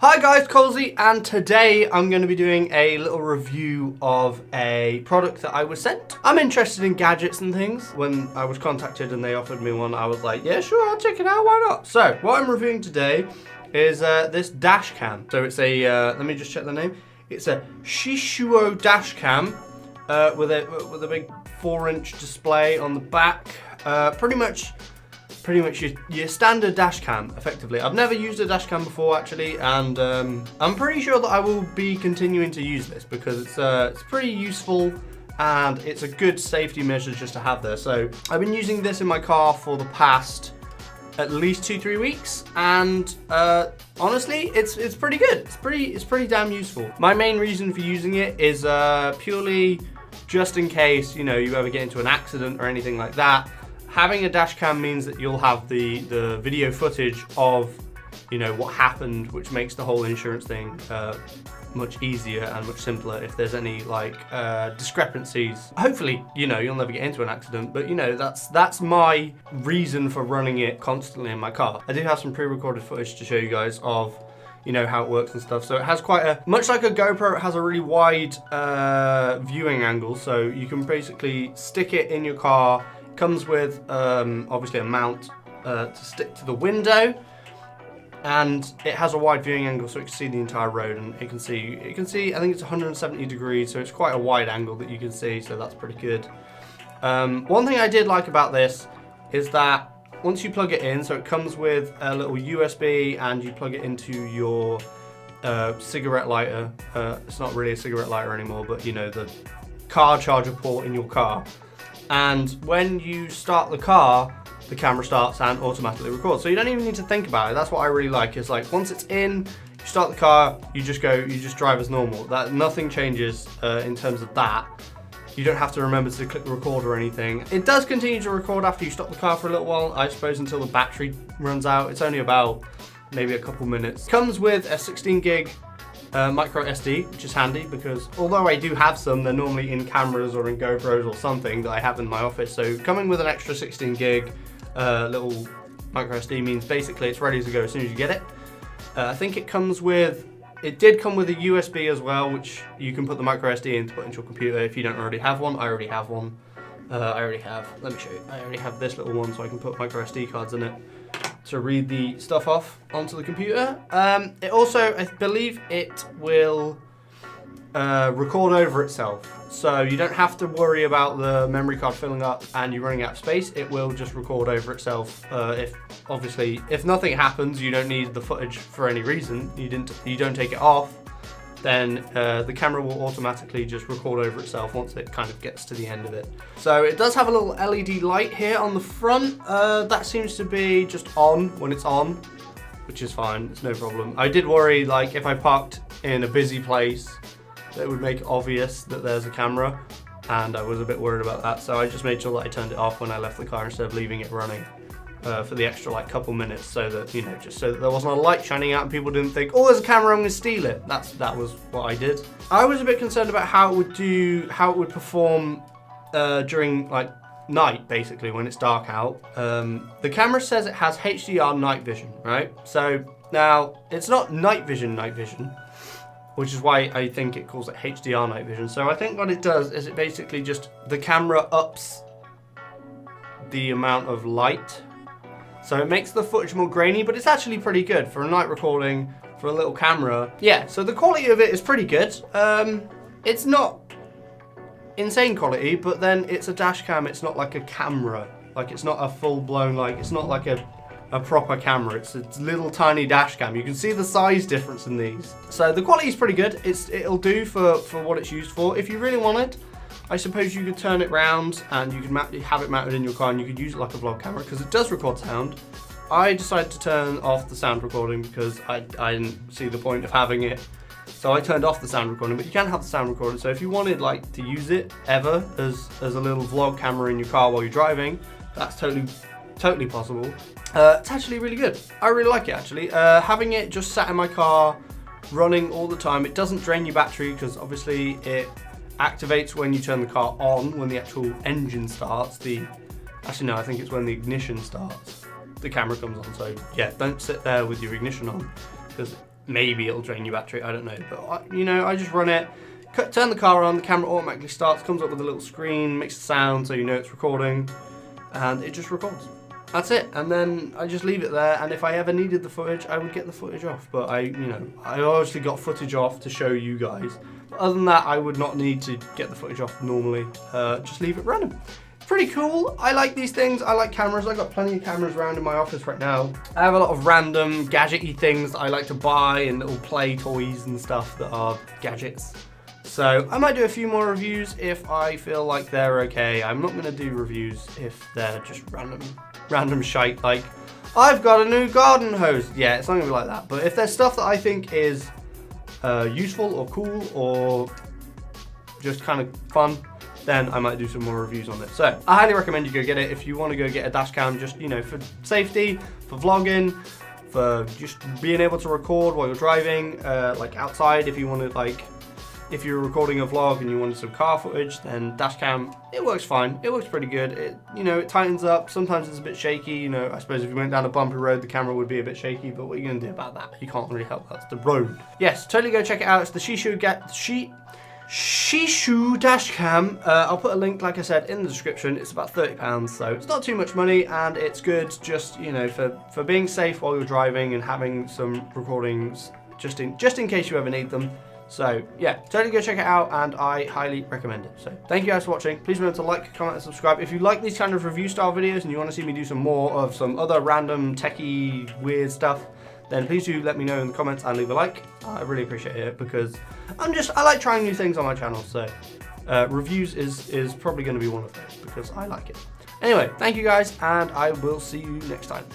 Hi guys, Colesy, and today I'm going to be doing a little review of a product that I was sent. I'm interested in gadgets and things. When I was contacted and they offered me one, I was like, yeah, sure, I'll check it out, why not? So, what I'm reviewing today is this dash cam. So it's a, let me just check the name. It's a SHISHUO dash cam with a big 4-inch display on the back. Pretty much your standard dash cam, effectively. I've never used a dash cam before, actually, and I'm pretty sure that I will be continuing to use this because it's pretty useful and it's a good safety measure just to have there. So I've been using this in my car for the past at least 2-3 weeks, and honestly, it's pretty good. It's pretty damn useful. My main reason for using it is purely just in case you ever get into an accident or anything like that. Having a dash cam means that you'll have the video footage of what happened, which makes the whole insurance thing much easier and much simpler if there's any discrepancies. Hopefully you'll never get into an accident, but that's my reason for running it constantly in my car. I do have some pre-recorded footage to show you guys of how it works and stuff. So it has much like a GoPro, it has a really wide viewing angle, so you can basically stick it in your car. Comes with obviously a mount to stick to the window, and it has a wide viewing angle so it can see the entire road, and it can see I think it's 170 degrees, so it's quite a wide angle that you can see, so that's pretty good. One thing I did like about this is that once you plug it in, so it comes with a little USB and you plug it into your cigarette lighter. It's not really a cigarette lighter anymore, but the car charger port in your car. And when you start the car, the camera starts and automatically records. So you don't even need to think about it. That's what I really like, is once it's in, you start the car, you just drive as normal. Nothing changes in terms of that. You don't have to remember to click record or anything. It does continue to record after you stop the car for a little while, I suppose, until the battery runs out. It's only about maybe a couple minutes. Comes with a 16 gig micro SD, which is handy because although I do have some, they're normally in cameras or in GoPros or something that I have in my office. So coming with an extra 16 gig little micro SD means basically it's ready to go as soon as you get it. I think it did come with a USB as well, which you can put the micro SD in to put into your computer if you don't already have one. I already have one. Let me show you. I already have this little one, so I can put micro SD cards in it to read the stuff off onto the computer. It also, I believe it will record over itself. So you don't have to worry about the memory card filling up and you running out of space. It will just record over itself. If nothing happens, you don't need the footage for any reason. You don't take it off, then the camera will automatically just record over itself once it kind of gets to the end of it. So it does have a little LED light here on the front. That seems to be just on when it's on, which is fine, it's no problem. I did worry, if I parked in a busy place, that it would make it obvious that there's a camera, and I was a bit worried about that, so I just made sure that I turned it off when I left the car instead of leaving it running for the extra couple minutes, so that just so that there wasn't a light shining out and people didn't think, oh, there's a camera, I'm gonna steal it. That was what I did. I was a bit concerned about how it would perform during night, basically when it's dark out. The camera says it has HDR night vision, right? So now it's not night vision, which is why I think it calls it HDR night vision. So I think what it does is it basically the camera ups the amount of light. So it makes the footage more grainy, but it's actually pretty good for a night recording for a little camera. Yeah, so the quality of it is pretty good. It's not insane quality, but then it's a dash cam. It's not like a camera. It's not a full-blown, it's not like a proper camera. It's a little tiny dash cam. You can see the size difference in these. So the quality is pretty good. It'll do for what it's used for. If you really wanted, I suppose you could turn it round and you could have it mounted in your car and you could use it like a vlog camera because it does record sound. I decided to turn off the sound recording because I didn't see the point of having it. So I turned off the sound recording, but you can have the sound recording. So if you wanted to use it ever as a little vlog camera in your car while you're driving, that's totally possible. It's actually really good. I really like it actually. Having it just sat in my car running all the time, it doesn't drain your battery because obviously it activates when you turn the car on, when the actual engine starts. Actually no, I think it's when the ignition starts. The camera comes on, so yeah, don't sit there with your ignition on because maybe it'll drain your battery, I don't know. But, you know, I just run it, turn the car on, the camera automatically starts, comes up with a little screen, makes a sound so you know it's recording, and it just records. That's it, and then I just leave it there, and if I ever needed the footage, I would get the footage off. But I obviously got footage off to show you guys. But other than that, I would not need to get the footage off normally. Just leave it random. Pretty cool. I like these things. I like cameras. I've got plenty of cameras around in my office right now. I have a lot of random gadgety things that I like to buy and little play toys and stuff that are gadgets. So I might do a few more reviews if I feel like they're okay. I'm not going to do reviews if they're just random shite like, I've got a new garden hose. Yeah, it's not going to be like that. But if there's stuff that I think is useful or cool or just kind of fun, then I might do some more reviews on it. So I highly recommend you go get it if you want to go get a dash cam, just, you know, for safety, for vlogging, for just being able to record while you're driving, like outside if you want to, like, if you're recording a vlog and you wanted some car footage, then dash cam, it works fine. It works pretty good. It, you know, it tightens up. Sometimes it's a bit shaky. You know, I suppose if you went down a bumpy road, the camera would be a bit shaky, but what are you going to do about that? You can't really help. That's the road. Yes, totally go check it out. It's the SHISHUO dash cam. I'll put a link, like I said, in the description. It's about £30, so it's not too much money, and it's good just, you know, for being safe while you're driving and having some recordings just in case you ever need them. So yeah, totally go check it out, and I highly recommend it. So thank you guys for watching. Please remember to like, comment, and subscribe. If you like these kind of review style videos and you want to see me do some more of some other random techie weird stuff, then please do let me know in the comments and leave a like. I really appreciate it, because I like trying new things on my channel. So reviews is probably going to be one of those because I like it. Anyway, thank you guys, and I will see you next time.